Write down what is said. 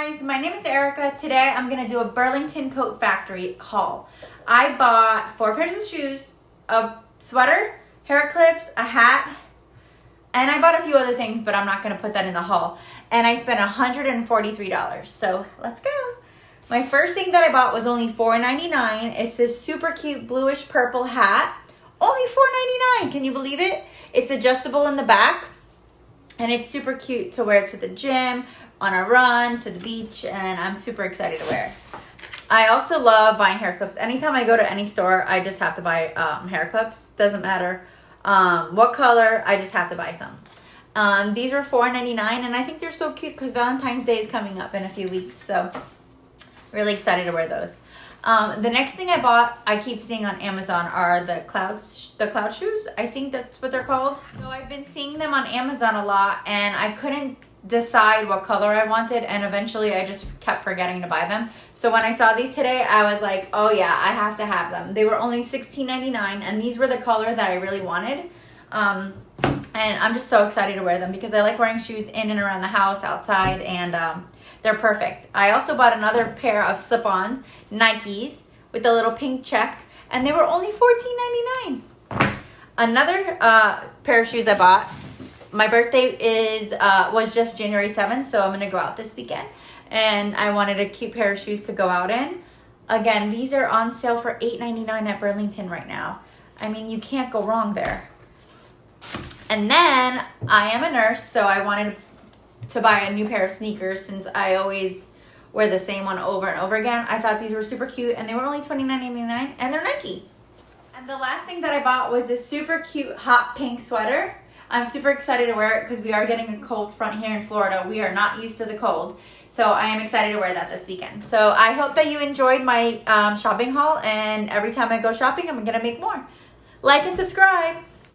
guys, my name is Erica. Today I'm going to do a Burlington Coat Factory haul. I bought 4 pairs of shoes, a sweater, hair clips, a hat, and I bought a few other things, but I'm not going to put that in the haul. And I spent $143, so let's go. My first thing that I bought was only $4.99. It's this super cute bluish purple hat. Only $4.99, can you believe it? It's adjustable in the back, and it's super cute to wear to the gym, on a run, to the beach, and I'm super excited to wear it. I also love buying hair clips. Anytime I go to any store, I just have to buy hair clips. Doesn't matter what color, I just have to buy some. These were $4.99, and I think they're so cute because Valentine's Day is coming up in a few weeks, so really excited to wear those. The next thing I bought, I keep seeing on Amazon, are the cloud shoes. I think that's what they're called. So I've been seeing them on Amazon a lot, and I couldn't decide what color I wanted, and eventually I just kept forgetting to buy them. So when I saw these today, I was like, oh yeah, I have to have them. They were only $16.99, and these were the color that I really wanted. And I'm just so excited to wear them because I like wearing shoes in and around the house, outside, and they're perfect. I also bought another pair of slip-ons, Nikes, with a little pink check, and they were only $14.99. Another pair of shoes I bought, my birthday was just January 7th, so I'm going to go out this weekend, and I wanted a cute pair of shoes to go out in. Again, these are on sale for $8.99 at Burlington right now. I mean, you can't go wrong there. And then I am a nurse, so I wanted to buy a new pair of sneakers since I always wear the same one over and over again. I thought these were super cute, and they were only $29.99, and they're Nike. And the last thing that I bought was this super cute hot pink sweater. I'm super excited to wear it because we are getting a cold front here in Florida. We are not used to the cold, so I am excited to wear that this weekend. So I hope that you enjoyed my shopping haul, and every time I go shopping, I'm going to make more. Like and subscribe.